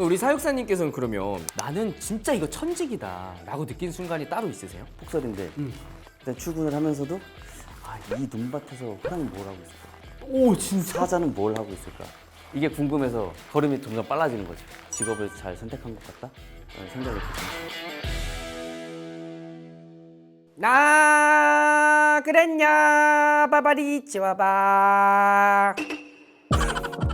우리 사육사님께서는 그러면 나는 진짜 이거 천직이다 라고 느낀 순간이 따로 있으세요? 폭설인데 일단 출근을 하면서도 이 눈밭에서 호랑이 뭘 하고 있을까? 오 진짜? 사자는 뭘 하고 있을까? 이게 궁금해서 걸음이 점점 빨라지는 거지. 직업을 잘 선택한 것 같다? 라는 생각이 들었습니다. 나 그랬냐 바바리 치와바.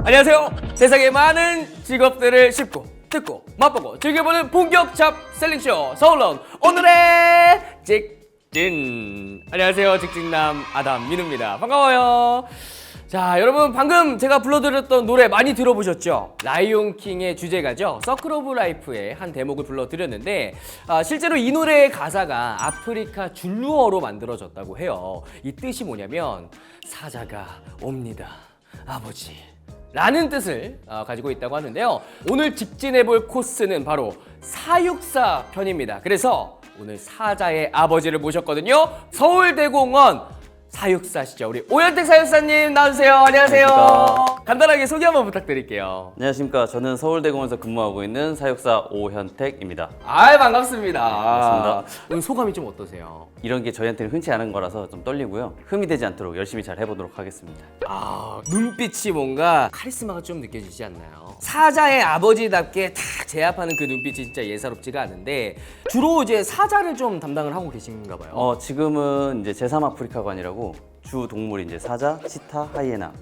안녕하세요. 세상의 많은 직업들을 씹고 듣고 맛보고 즐겨보는 본격 잡 셀링쇼 서울론 오늘의 직진. 안녕하세요. 직진남 아담 민우입니다. 반가워요. 자, 여러분 방금 제가 불러드렸던 노래 많이 들어보셨죠? 라이온킹의 주제가죠. 서클 오브 라이프의 한 대목을 불러드렸는데 실제로 이 노래의 가사가 아프리카 줄루어로 만들어졌다고 해요. 이 뜻이 뭐냐면 사자가 옵니다 아버지 라는 뜻을 가지고 있다고 하는데요. 오늘 직진해볼 코스는 바로 사육사 편입니다. 그래서 오늘 사자의 아버지를 모셨거든요. 서울대공원 사육사시죠. 우리 오현택 사육사님 나와주세요. 안녕하세요. 안녕하십니까. 간단하게 소개 한번 부탁드릴게요. 안녕하십니까. 저는 서울대공원에서 근무하고 있는 사육사 오현택입니다. 반갑습니다. 반갑습니다. 오늘 소감이 좀 어떠세요? 이런 게 저희한테는 흔치 않은 거라서 좀 떨리고요. 흠이 되지 않도록 열심히 잘 해보도록 하겠습니다. 눈빛이 뭔가 카리스마가 좀 느껴지지 않나요? 사자의 아버지답게 딱 제압하는 그 눈빛이 진짜 예사롭지가 않은데 주로 이제 사자를 좀 담당을 하고 계신가 봐요. 지금은 이제 제3아프리카관이라고 주 동물이 이제 사자, 치타, 하이에나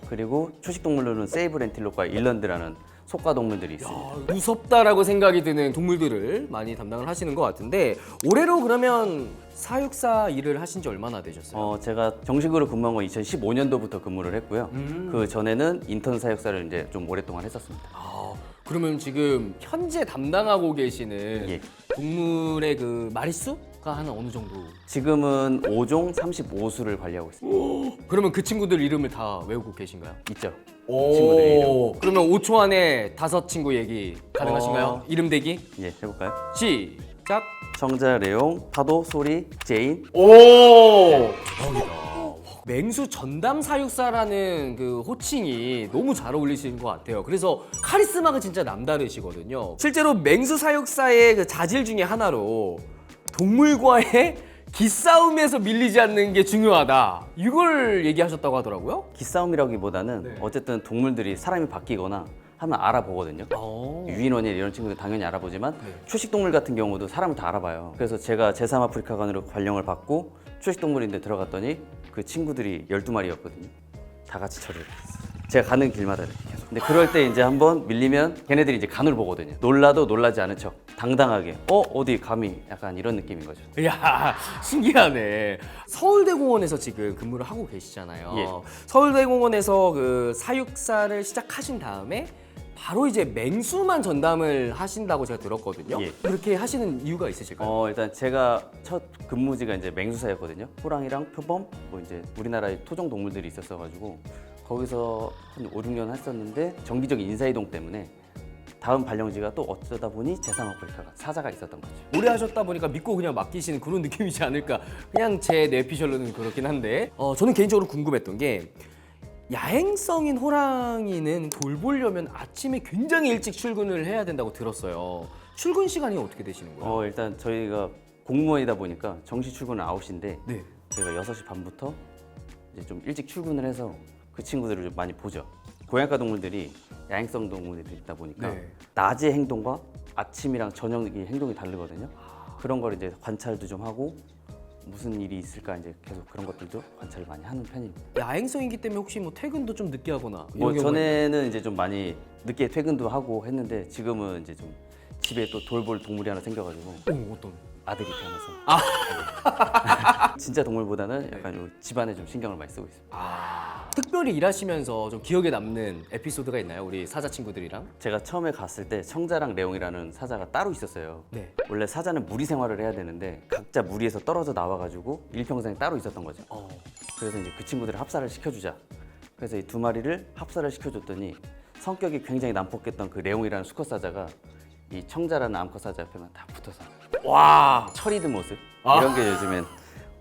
그리고 초식 동물로는 세이브 렌틸록과 일런드라는 속과 동물들이 있습니다. 무섭다라고 생각이 드는 동물들을 많이 담당을 하시는 것 같은데 올해로 그러면 사육사 일을 하신 지 얼마나 되셨어요? 제가 정식으로 근무한 건 2015년도부터 근무를 했고요. 그 전에는 인턴 사육사를 이제 좀 오랫동안 했었습니다. 그러면 지금 현재 담당하고 계시는 예. 동물의 그 마리수가 한 어느 정도? 지금은 5종 35수를 관리하고 있습니다. 그러면 그 친구들 이름을 다 외우고 계신가요? 있죠. 친구들의 이름. 그러면 5초 안에 5 친구 얘기 가능하신가요? 이름 대기 예, 해볼까요? 시작. 청자, 레옹, 파도, 소리, 제인. 대박이다. 맹수 전담 사육사라는 그 호칭이 너무 잘 어울리시는 것 같아요. 그래서 카리스마가 진짜 남다르시거든요. 실제로 맹수 사육사의 그 자질 중에 하나로 동물과의 기싸움에서 밀리지 않는 게 중요하다. 이걸 얘기하셨다고 하더라고요. 기싸움이라기보다는 네. 어쨌든 동물들이 사람이 바뀌거나 하면 알아보거든요. 유인원이나 이런 친구들 당연히 알아보지만 네. 초식 동물 같은 경우도 사람을 다 알아봐요. 그래서 제가 제3아프리카관으로 관령을 받고 초식 동물인데 들어갔더니 그 친구들이 12마리였거든요. 다 같이 저를 제가 가는 길마다 이렇게 계속. 근데 그럴 때 이제 한번 밀리면 걔네들이 이제 간을 보거든요. 놀라도 놀라지 않은 척 당당하게 어디 감히 약간 이런 느낌인 거죠. 이야, 신기하네. 서울대공원에서 지금 근무를 하고 계시잖아요. 예. 서울대공원에서 그 사육사를 시작하신 다음에 바로 이제 맹수만 전담을 하신다고 제가 들었거든요. 예. 그렇게 하시는 이유가 있으실까요? 일단 제가 첫 근무지가 이제 맹수사였거든요. 호랑이랑 표범, 뭐 이제 우리나라의 토종 동물들이 있었어가지고 거기서 한 5, 6년 했었는데 정기적인 인사이동 때문에 다음 발령지가 또 어쩌다 보니 제3아프리카가 사자가 있었던 거죠. 오래 하셨다 보니까 믿고 그냥 맡기시는 그런 느낌이지 않을까. 그냥 제 뇌피셜로는 그렇긴 한데 저는 개인적으로 궁금했던 게 야행성인 호랑이는 돌보려면 아침에 굉장히 일찍 출근을 해야 된다고 들었어요. 출근 시간이 어떻게 되시는 거예요? 일단 저희가 공무원이다 보니까 정시 출근은 9시인데 네. 저희가 6시 반부터 이제 좀 일찍 출근을 해서 그 친구들을 좀 많이 보죠. 고양이과 동물들이 야행성 동물들이 있다 보니까 네. 낮의 행동과 아침이랑 저녁의 행동이 다르거든요. 그런 걸 이제 관찰도 좀 하고 무슨 일이 있을까 이제 계속 그런 것들도 관찰을 많이 하는 편입니다. 야행성이기 때문에 혹시 뭐 퇴근도 좀 늦게 하거나 이런 뭐 경우가 전에는 이제 좀 많이 늦게 퇴근도 하고 했는데 지금은 이제 좀 집에 또 돌볼 동물이 하나 생겨가지고 어떤? 아들이 태어나서 진짜 동물보다는 약간 요 집안에 좀 신경을 많이 쓰고 있습니다. 특별히 일하시면서 좀 기억에 남는 에피소드가 있나요? 우리 사자 친구들이랑? 제가 처음에 갔을 때 청자랑 레옹이라는 사자가 따로 있었어요. 네. 원래 사자는 무리 생활을 해야 되는데 각자 무리에서 떨어져 나와가지고 일평생 따로 있었던 거죠. 그래서 이제 그 친구들을 합사를 시켜주자. 그래서 이 두 마리를 합사를 시켜줬더니 성격이 굉장히 난폭했던 그 레옹이라는 수컷 사자가 이 청자라는 암컷 사자 옆에만 다 붙어서 와. 철이 든 모습 이런 게 요즘엔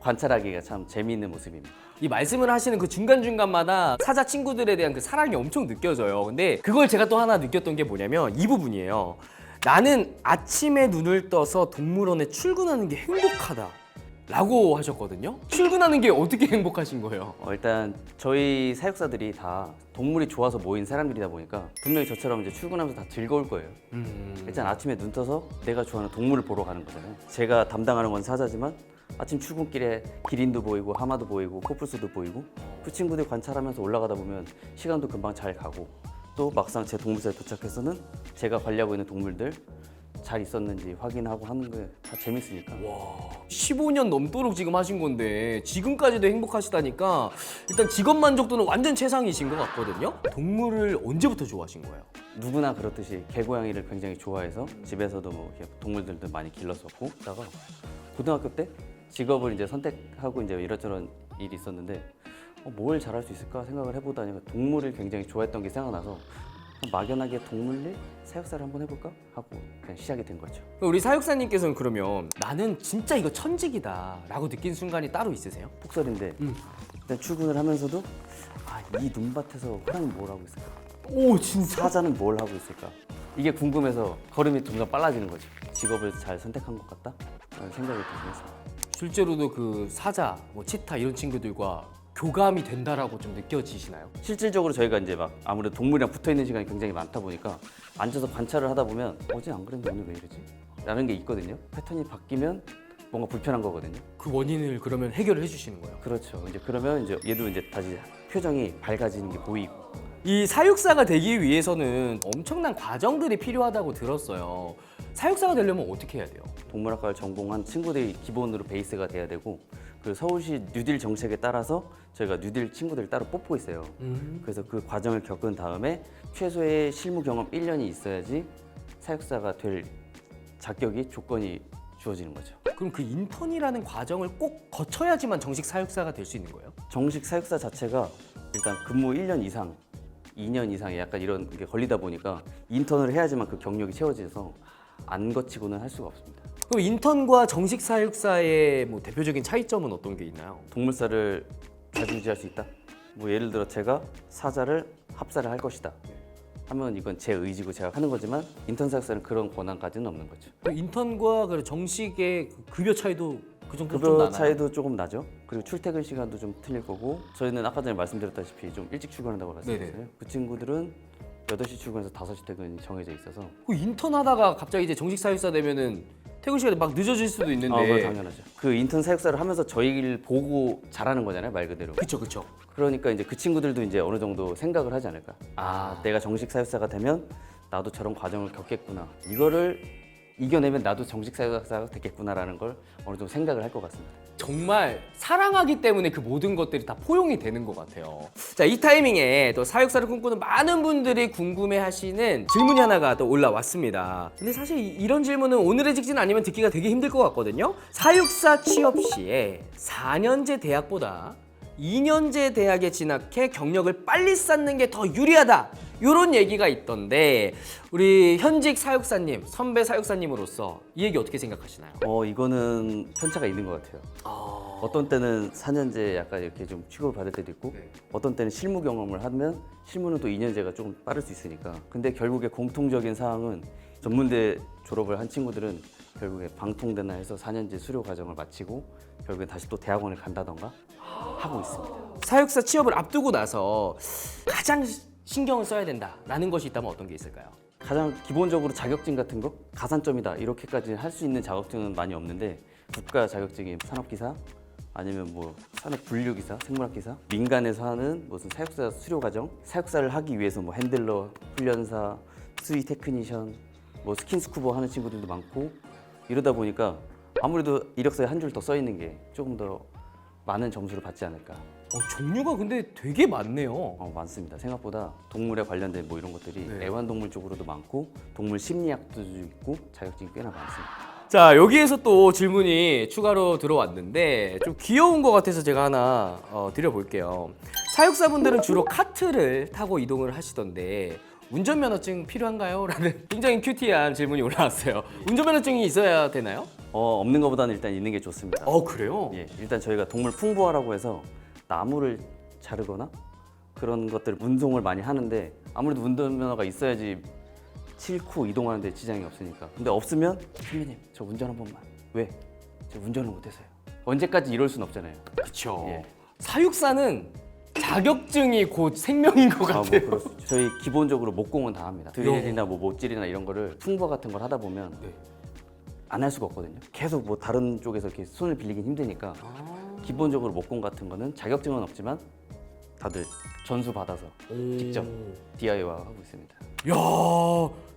관찰하기가 참 재미있는 모습입니다. 이 말씀을 하시는 그 중간중간마다 사자 친구들에 대한 그 사랑이 엄청 느껴져요. 근데 그걸 제가 또 하나 느꼈던 게 뭐냐면 이 부분이에요. 나는 아침에 눈을 떠서 동물원에 출근하는 게 행복하다 라고 하셨거든요. 출근하는 게 어떻게 행복하신 거예요? 일단 저희 사육사들이 다 동물이 좋아서 모인 사람들이다 보니까 분명히 저처럼 이제 출근하면서 다 즐거울 거예요. 일단 아침에 눈 떠서 내가 좋아하는 동물을 보러 가는 거잖아요. 제가 담당하는 건 사자지만 아침 출근길에 기린도 보이고 하마도 보이고 코뿔소도 보이고 그 친구들 관찰하면서 올라가다 보면 시간도 금방 잘 가고 또 막상 제 동물사에 도착해서는 제가 관리하고 있는 동물들 잘 있었는지 확인하고 하는 게 다 재밌으니까. 와, 15년 넘도록 지금 하신 건데 지금까지도 행복하시다니까 일단 직업 만족도는 완전 최상이신 것 같거든요. 동물을 언제부터 좋아하신 거예요? 누구나 그렇듯이 개고양이를 굉장히 좋아해서 집에서도 뭐 이렇게 동물들도 많이 길렀었고 그러다가 고등학교 때 직업을 이제 선택하고 이제 이런저런 일이 있었는데 뭘 잘할 수 있을까 생각을 해보다니 동물을 굉장히 좋아했던 게 생각나서 막연하게 동물일 사육사를 한번 해볼까 하고 그냥 시작이 된 거죠. 우리 사육사님께서는 그러면 나는 진짜 이거 천직이다 라고 느낀 순간이 따로 있으세요? 폭설인데 일단 출근을 하면서도 이 눈밭에서 호랑이 뭘 하고 있을까? 오, 진짜? 사자는 뭘 하고 있을까? 이게 궁금해서 걸음이 점점 빨라지는 거죠. 직업을 잘 선택한 것 같다? 라는 생각이 들긴 했습니다. 실제로도 그 사자, 뭐 치타 이런 친구들과 교감이 된다라고 좀 느껴지시나요? 실질적으로 저희가 이제 막 아무래도 동물이랑 붙어 있는 시간이 굉장히 많다 보니까 앉아서 관찰을 하다 보면 어제 안 그랬는데 오늘 왜 이러지? 라는 게 있거든요. 패턴이 바뀌면 뭔가 불편한 거거든요. 그 원인을 그러면 해결을 해주시는 거예요? 그렇죠. 이제 그러면 이제 얘도 이제 다시 표정이 밝아지는 게 보이고. 이 사육사가 되기 위해서는 엄청난 과정들이 필요하다고 들었어요. 사육사가 되려면 어떻게 해야 돼요? 동물학과를 전공한 친구들이 기본으로 베이스가 돼야 되고 그 서울시 뉴딜 정책에 따라서 저희가 뉴딜 친구들 따로 뽑고 있어요. 그래서 그 과정을 겪은 다음에 최소의 실무 경험 1년이 있어야지 사육사가 될 자격이 조건이 주어지는 거죠. 그럼 그 인턴이라는 과정을 꼭 거쳐야지만 정식 사육사가 될 수 있는 거예요? 정식 사육사 자체가 일단 근무 1년 이상, 2년 이상에 약간 이런 게 걸리다 보니까 인턴을 해야지만 그 경력이 채워져서 안 거치고는 할 수가 없습니다. 그럼 인턴과 정식 사육사의 뭐 대표적인 차이점은 어떤 게 있나요? 동물사를 자주유지할 수 있다? 뭐 예를 들어 제가 사자를 합사를 할 것이다 하면 이건 제 의지고 제가 하는 거지만 인턴 사육사는 그런 권한까지는 없는 거죠. 그럼 인턴과 그 정식의 그 급여 차이도 그 정도 좀 급여 나나요? 차이도 조금 나죠. 그리고 출퇴근 시간도 좀 틀릴 거고 저희는 아까 전에 말씀드렸다시피 좀 일찍 출근한다고 말씀드렸어요. 네네. 그 친구들은 8시 출근해서 5시 퇴근이 정해져 있어서 그 인턴 하다가 갑자기 이제 정식 사육사 되면은 퇴근 시간이 막 늦어질 수도 있는데. 그건 당연하죠. 그 인턴 사육사를 하면서 저희를 보고 잘하는 거잖아요, 말 그대로. 그쵸 그쵸. 그러니까 이제 그 친구들도 이제 어느 정도 생각을 하지 않을까. 내가 정식 사육사가 되면 나도 저런 과정을 겪겠구나. 이거를 이겨내면 나도 정식 사육사가 되겠구나라는 걸 어느 정도 생각을 할 것 같습니다. 정말 사랑하기 때문에 그 모든 것들이 다 포용이 되는 것 같아요. 자, 이 타이밍에 또 사육사를 꿈꾸는 많은 분들이 궁금해하시는 질문이 하나가 또 올라왔습니다. 근데 사실 이런 질문은 오늘의 직진 아니면 듣기가 되게 힘들 것 같거든요. 사육사 취업 시에 4년제 대학보다 2년제 대학에 진학해 경력을 빨리 쌓는 게 더 유리하다 이런 얘기가 있던데 우리 현직 사육사님, 선배 사육사님으로서 이 얘기 어떻게 생각하시나요? 이거는 편차가 있는 것 같아요. 어떤 때는 4년제 약간 이렇게 좀 취급을 받을 때도 있고 네. 어떤 때는 실무 경험을 하면 실무는 또 2년제가 좀 빠를 수 있으니까 근데 결국에 공통적인 사항은 전문대 졸업을 한 친구들은 결국에 방통대나 해서 4년제 수료 과정을 마치고 결국에 다시 또 대학원을 간다던가 하고 있습니다. 사육사 취업을 앞두고 나서 가장 신경을 써야 된다라는 것이 있다면 어떤 게 있을까요? 가장 기본적으로 자격증 같은 거 가산점이다 이렇게까지 할 수 있는 자격증은 많이 없는데 국가 자격증인 산업기사 아니면 뭐 산업분류기사, 생물학기사 민간에서 하는 무슨 사육사 수료 과정 사육사를 하기 위해서 뭐 핸들러, 훈련사, 수의 테크니션 뭐 스킨스쿠버 하는 친구들도 많고 이러다 보니까 아무래도 이력서에 한 줄 더 써 있는 게 조금 더 많은 점수를 받지 않을까. 종류가 근데 되게 많네요. 많습니다. 생각보다 동물에 관련된 뭐 이런 것들이 네. 애완동물 쪽으로도 많고 동물 심리학도 있고 자격증이 꽤나 많습니다. 자, 여기에서 또 질문이 추가로 들어왔는데 좀 귀여운 것 같아서 제가 하나 드려볼게요. 사육사분들은 주로 카트를 타고 이동을 하시던데 운전면허증 필요한가요? 라는 굉장히 큐티한 질문이 올라왔어요. 운전면허증이 있어야 되나요? 없는 것보다는 일단 있는 게 좋습니다. 그래요? 예, 일단 저희가 동물 풍부화라고 해서 나무를 자르거나 그런 것들 운송을 많이 하는데 아무래도 운전면허가 있어야지 싣고 이동하는데 지장이 없으니까. 근데 없으면 선배님 저 운전 한 번만. 왜? 저 운전을 못해서요. 언제까지 이럴 순 없잖아요. 그렇죠. 예. 사육사는 자격증이 곧 생명인 것 뭐 같아요. 그럴 수 있죠. 저희 기본적으로 목공은 다 합니다. 드릴이나 뭐 못질이나 이런 거를 풍버 같은 걸 하다 보면 네. 안 할 수가 없거든요. 계속 뭐 다른 쪽에서 이렇게 손을 빌리긴 힘드니까 기본적으로 목공 같은 거는 자격증은 없지만 다들 전수 받아서 직접 DIY 하고 있습니다. 야,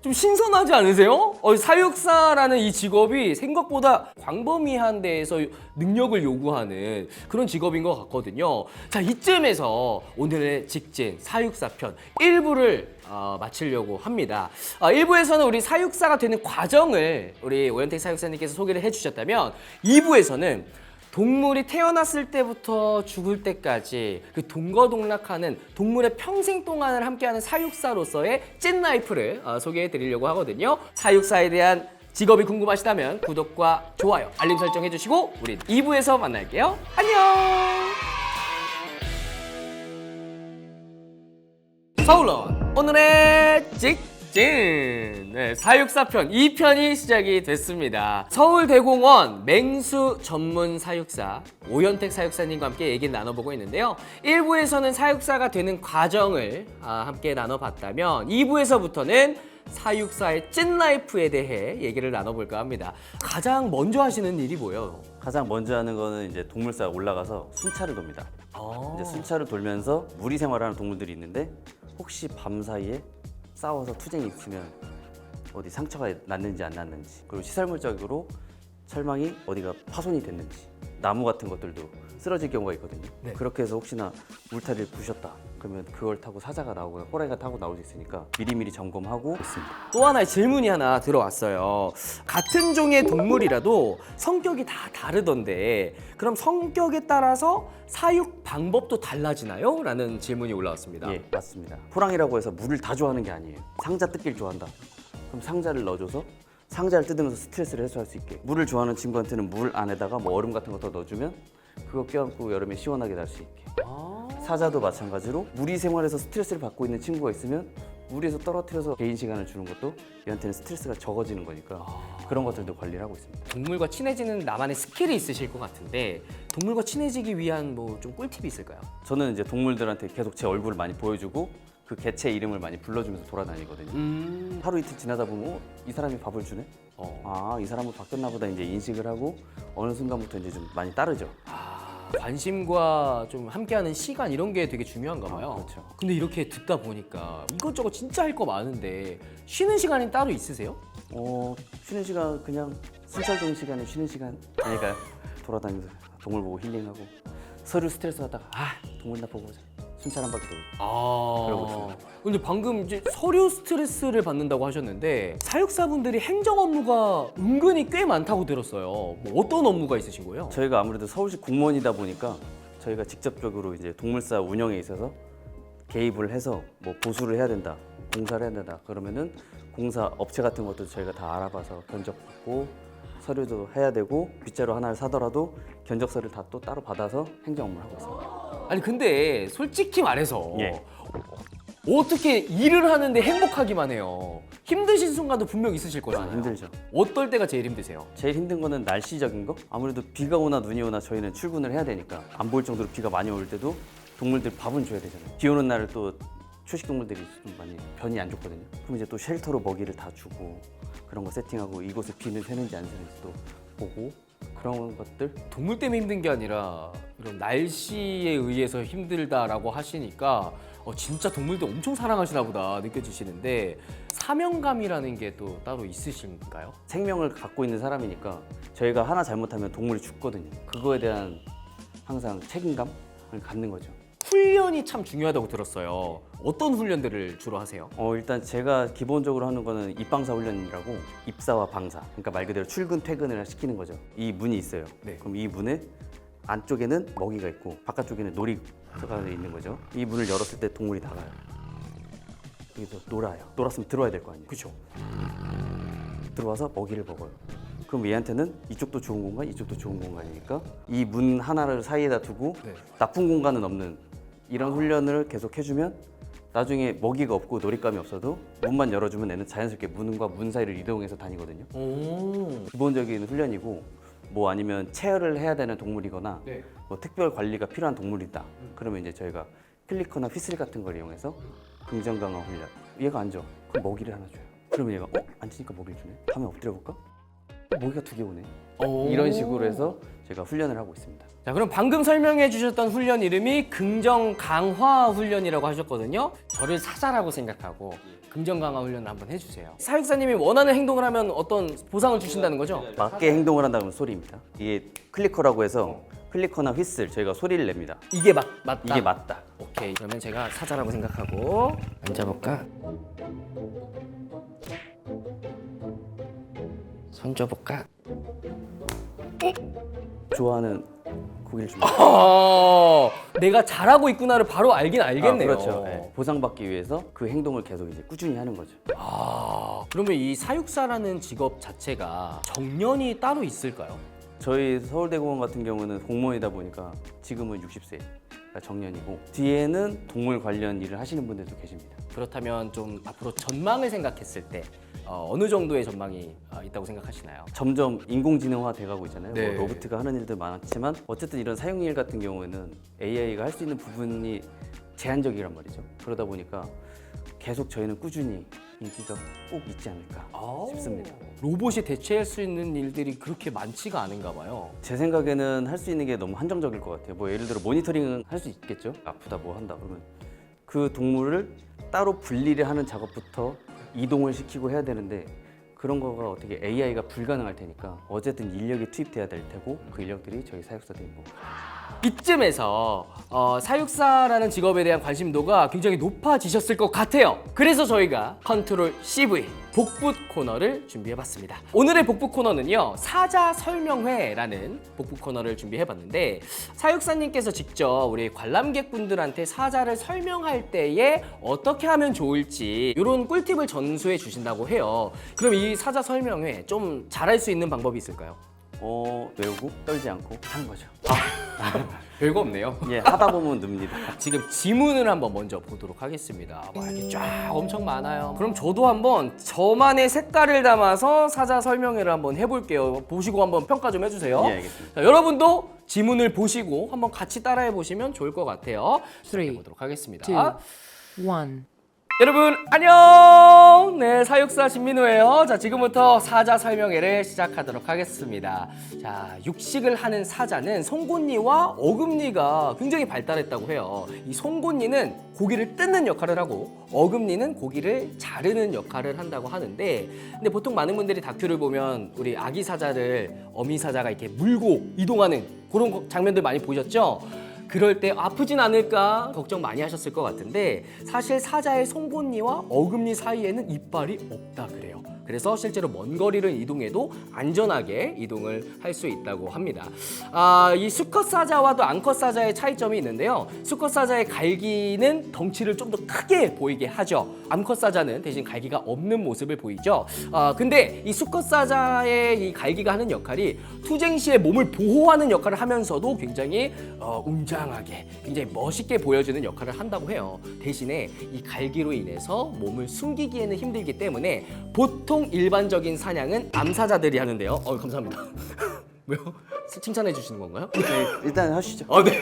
좀 신선하지 않으세요? 사육사라는 이 직업이 생각보다 광범위한 데에서 능력을 요구하는 그런 직업인 것 같거든요. 자, 이쯤에서 오늘의 직진 사육사 편 1부를 마치려고 합니다. 1부에서는 우리 사육사가 되는 과정을 우리 오현택 사육사님께서 소개를 해주셨다면 2부에서는 동물이 태어났을 때부터 죽을 때까지 그 동거동락하는 동물의 평생 동안을 함께하는 사육사로서의 찐 라이프를 소개해 드리려고 하거든요. 사육사에 대한 직업이 궁금하시다면 구독과 좋아요, 알림 설정 해주시고 우리 2부에서 만날게요. 안녕! 서울론 오늘의 직진 사육사편 2편이 시작이 됐습니다. 서울대공원 맹수 전문 사육사 오현택 사육사님과 함께 얘기를 나눠보고 있는데요. 1부에서는 사육사가 되는 과정을 함께 나눠봤다면 2부에서부터는 사육사의 찐라이프에 대해 얘기를 나눠볼까 합니다. 가장 먼저 하시는 일이 뭐예요? 가장 먼저 하는 거는 이제 동물사에 올라가서 순찰을 돕니다. 이제 순찰을 돌면서 무리 생활하는 동물들이 있는데 혹시 밤 사이에 싸워서 투쟁이 있으면 어디 상처가 났는지 안 났는지, 그리고 시설물적으로 철망이 어디가 파손이 됐는지, 나무 같은 것들도 쓰러질 경우가 있거든요. 네. 그렇게 해서 혹시나 울타리를 부셨다 그러면 그걸 타고 사자가 나오거나 호랑이가 타고 나올 수 있으니까 미리미리 점검하고 있습니다. 또 하나의 질문이 하나 들어왔어요. 같은 종의 동물이라도 성격이 다 다르던데 그럼 성격에 따라서 사육 방법도 달라지나요? 라는 질문이 올라왔습니다. 예, 맞습니다. 호랑이라고 해서 물을 다 좋아하는 게 아니에요. 상자 뜯기를 좋아한다. 그럼 상자를 넣어줘서 상자를 뜯으면서 스트레스를 해소할 수 있게, 물을 좋아하는 친구한테는 물 안에다가 뭐 얼음 같은 거 더 넣어주면 그거 껴안고 여름에 시원하게 날 수 있게. 사자도 마찬가지로 무리 생활에서 스트레스를 받고 있는 친구가 있으면 무리에서 떨어뜨려서 개인 시간을 주는 것도 얘한테는 스트레스가 적어지는 거니까 그런 것들도 관리를 하고 있습니다. 동물과 친해지는 나만의 스킬이 있으실 것 같은데 동물과 친해지기 위한 뭐 좀 꿀팁이 있을까요? 저는 이제 동물들한테 계속 제 얼굴을 많이 보여주고 그 개체 이름을 많이 불러주면서 돌아다니거든요. 하루 이틀 지나다 보면 이 사람이 밥을 주네? 이 사람은 바뀌었나 보다 이제 인식을 하고 어느 순간부터 이제 좀 많이 따르죠. 관심과 좀 함께하는 시간 이런 게 되게 중요한가 봐요. 그렇죠. 근데 이렇게 듣다 보니까 이것저것 진짜 할 거 많은데 쉬는 시간이 따로 있으세요? 쉬는 시간 그냥 순찰동 시간에 쉬는 시간 아닐까요? 돌아다니면서 동물 보고 힐링하고 서류 스트레스 받다가 동물이나 보고 오자. 순찰 한 바퀴 돌고. 그러고 있습니다. 근데 방금 이제 서류 스트레스를 받는다고 하셨는데 사육사분들이 행정 업무가 은근히 꽤 많다고 들었어요. 뭐 어떤 업무가 있으신 거예요? 저희가 아무래도 서울시 공무원이다 보니까 저희가 직접적으로 이제 동물사 운영에 있어서 개입을 해서 뭐 보수를 해야 된다, 공사를 해야 된다 그러면은 공사 업체 같은 것도 저희가 다 알아봐서 견적받고 서류도 해야 되고 빗자루 하나를 사더라도 견적서를 다 또 따로 받아서 행정 업무를 하고 있습니다. 아니 근데 솔직히 말해서 예. 어떻게 일을 하는데 행복하기만 해요? 힘드신 순간도 분명 있으실 거잖아요. 힘들죠. 어떨 때가 제일 힘드세요? 제일 힘든 거는 날씨적인 거? 아무래도 비가 오나 눈이 오나 저희는 출근을 해야 되니까 안 보일 정도로 비가 많이 올 때도 동물들 밥은 줘야 되잖아요. 비 오는 날은 또 초식 동물들이 좀 많이 변이 안 좋거든요. 그럼 이제 또 쉘터로 먹이를 다 주고 그런 거 세팅하고 이곳에 비는 새는지 안 새는지 또 보고 그런 것들. 동물 때문에 힘든 게 아니라 이런 날씨에 의해서 힘들다라고 하시니까 진짜 동물들 엄청 사랑하시나 보다 느껴지시는데 사명감이라는 게 또 따로 있으신가요? 생명을 갖고 있는 사람이니까 저희가 하나 잘못하면 동물이 죽거든요. 그거에 대한 항상 책임감을 갖는 거죠. 훈련이 참 중요하다고 들었어요. 어떤 훈련들을 주로 하세요? 일단 제가 기본적으로 하는 거는 입방사 훈련이라고 입사와 방사, 그러니까 말 그대로 출근 퇴근을 시키는 거죠. 이 문이 있어요. 네. 그럼 이 문에 안쪽에는 먹이가 있고 바깥쪽에는 놀이가 있는 거죠. 이 문을 열었을 때 동물이 나가요. 여기서 놀아요. 놀았으면 들어와야 될 거 아니에요. 그렇죠. 들어와서 먹이를 먹어요. 그럼 얘한테는 이쪽도 좋은 공간, 이쪽도 좋은 공간이니까 이 문 하나를 사이에다 두고 네. 나쁜 공간은 없는 이런 훈련을 계속 해주면 나중에 먹이가 없고 놀잇감이 없어도 문만 열어주면 애는 자연스럽게 문과 문 사이를 이동해서 다니거든요. 오. 기본적인 훈련이고 뭐 아니면 체어를 해야 되는 동물이거나 네. 뭐 특별 관리가 필요한 동물이다. 그러면 이제 저희가 클리커나 휘슬 같은 걸 이용해서 긍정 강화 훈련. 얘가 앉아. 그럼 먹이를 하나 줘요. 그러면 얘가 앉으니까 먹이를 주네. 다음에 엎드려 볼까? 먹이가 2개 오네. 오. 이런 식으로 해서 제가 훈련을 하고 있습니다. 자, 그럼 방금 설명해 주셨던 훈련 이름이 긍정 강화 훈련이라고 하셨거든요. 저를 사자라고 생각하고 긍정 강화 훈련을 한번 해주세요. 사육사님이 원하는 행동을 하면 어떤 보상을 주신다는 거죠? 맞게 행동을 한다면 소리입니다. 이게 클리커라고 해서 클리커나 휘슬 저희가 소리를 냅니다. 이게 맞다. 이게 맞다. 오케이. 그러면 제가 사자라고 생각하고 앉아볼까? 손 줘볼까? 좋아하는 고기를 줍니다. 내가 잘하고 있구나를 바로 알긴 알겠네요. 그렇죠. 네. 보상받기 위해서 그 행동을 계속 이제 꾸준히 하는 거죠. 그러면 이 사육사라는 직업 자체가 정년이 따로 있을까요? 저희 서울대공원 같은 경우는 공무원이다 보니까 지금은 60세 정년이고 뒤에는 동물 관련 일을 하시는 분들도 계십니다. 그렇다면 좀 앞으로 전망을 생각했을 때 어느 정도의 전망이 있다고 생각하시나요? 점점 인공지능화 돼가고 있잖아요. 네. 뭐 로봇가 하는 일들 많았지만 어쨌든 이런 사용일 같은 경우에는 AI가 할 수 있는 부분이 제한적이란 말이죠. 그러다 보니까 계속 저희는 꾸준히 인기가 꼭 있지 않을까 싶습니다. 로봇이 대체할 수 있는 일들이 그렇게 많지가 않은가 봐요. 제 생각에는 할 수 있는 게 너무 한정적일 것 같아요. 뭐 예를 들어 모니터링은 할 수 있겠죠. 아프다 뭐 한다 그러면 그 동물을 따로 분리를 하는 작업부터 이동을 시키고 해야 되는데 그런 거가 어떻게 AI가 불가능할 테니까 어쨌든 인력이 투입돼야 될 테고 그 인력들이 저희 사육사들인 거고. 이쯤에서 사육사라는 직업에 대한 관심도가 굉장히 높아지셨을 것 같아요. 그래서 저희가 컨트롤 CV 복붙 코너를 준비해봤습니다. 오늘의 복붙 코너는요, 사자 설명회라는 복붙 코너를 준비해봤는데 사육사님께서 직접 우리 관람객분들한테 사자를 설명할 때에 어떻게 하면 좋을지 이런 꿀팁을 전수해 주신다고 해요. 그럼 이 사자 설명회 좀 잘할 수 있는 방법이 있을까요? 외우고 떨지 않고 하는 거죠. 별거 없네요. 예, 하다 보면 늡니다. 지금 지문을 한번 먼저 보도록 하겠습니다. 와, 이렇게 쫙 엄청 많아요. 그럼 저도 한번 저만의 색깔을 담아서 사자 설명회를 한번 해볼게요. 보시고 한번 평가 좀 해주세요. 예, 알겠습니다. 자, 여러분도 지문을 보시고 한번 같이 따라해 보시면 좋을 것 같아요. Three, 해보도록 하겠습니다. 2, 1. 여러분 안녕. 네, 사육사 진민호예요. 자, 지금부터 사자 설명회를 시작하도록 하겠습니다. 자, 육식을 하는 사자는 송곳니와 어금니가 굉장히 발달했다고 해요. 이 송곳니는 고기를 뜯는 역할을 하고 어금니는 고기를 자르는 역할을 한다고 하는데, 근데 보통 많은 분들이 다큐를 보면 우리 아기 사자를 어미 사자가 이렇게 물고 이동하는 그런 장면들 많이 보셨죠? 그럴 때 아프진 않을까 걱정 많이 하셨을 것 같은데 사실 사자의 송곳니와 어금니 사이에는 이빨이 없다 그래요. 그래서 실제로 먼 거리를 이동해도 안전하게 이동을 할 수 있다고 합니다. 이 수컷 사자와도 암컷 사자의 차이점이 있는데요. 수컷 사자의 갈기는 덩치를 좀 더 크게 보이게 하죠. 암컷 사자는 대신 갈기가 없는 모습을 보이죠. 근데 이 수컷 사자의 이 갈기가 하는 역할이 투쟁 시에 몸을 보호하는 역할을 하면서도 굉장히 웅장하게, 굉장히 멋있게 보여주는 역할을 한다고 해요. 대신에 이 갈기로 인해서 몸을 숨기기에는 힘들기 때문에 보통 일반적인 사냥은 암사자들이 하는데요. 감사합니다. 왜요? 칭찬해 주시는 건가요? 네, 일단 하시죠. 네.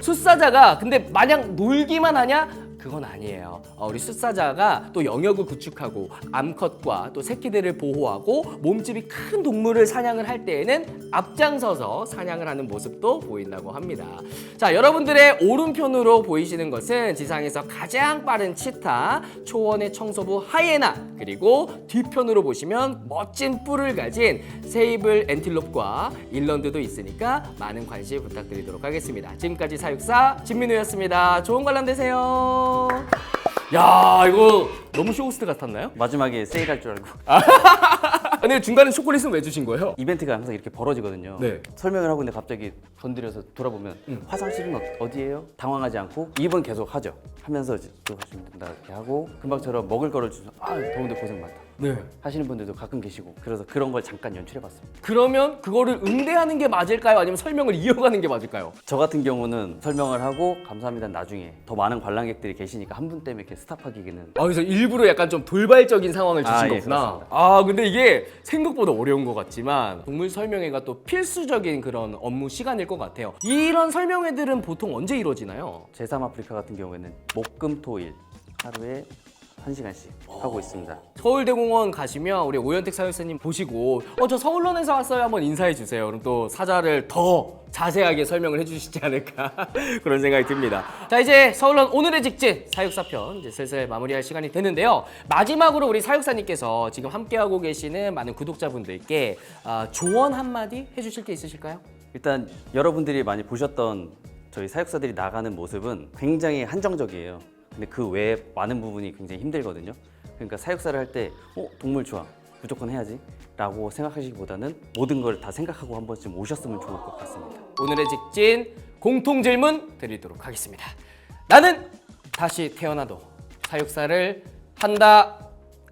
숫사자가 근데 마냥 놀기만 하냐? 그건 아니에요. 우리 숫사자가 또 영역을 구축하고 암컷과 또 새끼들을 보호하고 몸집이 큰 동물을 사냥을 할 때에는 앞장서서 사냥을 하는 모습도 보인다고 합니다. 자, 여러분들의 오른편으로 보이시는 것은 지상에서 가장 빠른 치타, 초원의 청소부 하이에나, 그리고 뒤편으로 보시면 멋진 뿔을 가진 세이블 엔틸롭과 일런드도 있으니까 많은 관심 부탁드리도록 하겠습니다. 지금까지 사육사 진민우였습니다. 좋은 관람 되세요. 야, 이거 너무 쇼호스트 같았나요? 마지막에 세일할 줄 알고 근데 중간에 초콜릿은 왜 주신 거예요? 이벤트가 항상 이렇게 벌어지거든요. 네. 설명을 하고 있는데 갑자기 건드려서 돌아보면 화장실은 어디예요? 당황하지 않고 2번 계속 하죠. 하면서 이제 들어가시면 된다 이렇게 하고 금방처럼 먹을 거를 주셔서 더운데 고생 많다. 네. 하시는 분들도 가끔 계시고 그래서 그런 걸 잠깐 연출해봤습니다. 그러면 그거를 응대하는 게 맞을까요? 아니면 설명을 이어가는 게 맞을까요? 저 같은 경우는 설명을 하고 감사합니다 나중에 더 많은 관람객들이 계시니까 한 분 때문에 이렇게 스탑하기는 그래서 일부러 약간 좀 돌발적인 상황을 주신 예, 거구나. 그렇습니다. 근데 이게 생각보다 어려운 것 같지만 동물 설명회가 또 필수적인 그런 업무 시간일 것 같아요. 이런 설명회들은 보통 언제 이루어지나요? 제3 아프리카 같은 경우에는 목금토일 하루에 1시간씩 하고 있습니다. 서울대공원 가시면 우리 오현택 사육사님 보시고 저 서울론에서 왔어요 한번 인사해 주세요. 그럼 또 사자를 더 자세하게 설명을 해주시지 않을까 그런 생각이 듭니다. 자, 이제 서울론 오늘의 직진 사육사편 이제 슬슬 마무리할 시간이 되는데요. 마지막으로 우리 사육사님께서 지금 함께하고 계시는 많은 구독자분들께 조언 한마디 해주실 게 있으실까요? 일단 여러분들이 많이 보셨던 저희 사육사들이 나가는 모습은 굉장히 한정적이에요. 근데 그 외에 많은 부분이 굉장히 힘들거든요. 그러니까 사육사를 할 때 동물 좋아 무조건 해야지 라고 생각하시기보다는 모든 걸 다 생각하고 한 번쯤 오셨으면 좋을 것 같습니다. 오늘의 직진 공통 질문 드리도록 하겠습니다. 나는 다시 태어나도 사육사를 한다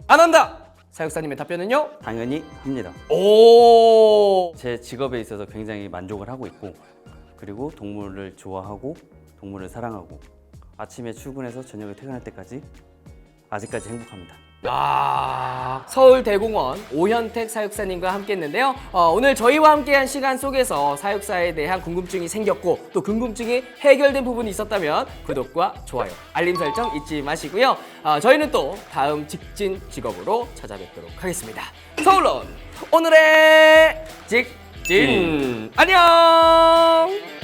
안 한다? 사육사님의 답변은요? 당연히 합니다. 오. 제 직업에 있어서 굉장히 만족을 하고 있고 그리고 동물을 좋아하고 동물을 사랑하고 아침에 출근해서 저녁에 퇴근할 때까지 아직까지 행복합니다. 서울대공원 오현택 사육사님과 함께 했는데요. 오늘 저희와 함께한 시간 속에서 사육사에 대한 궁금증이 생겼고 또 궁금증이 해결된 부분이 있었다면 구독과 좋아요, 알림 설정 잊지 마시고요. 저희는 또 다음 직진 직업으로 찾아뵙도록 하겠습니다. 서울론 오늘의 직진 안녕.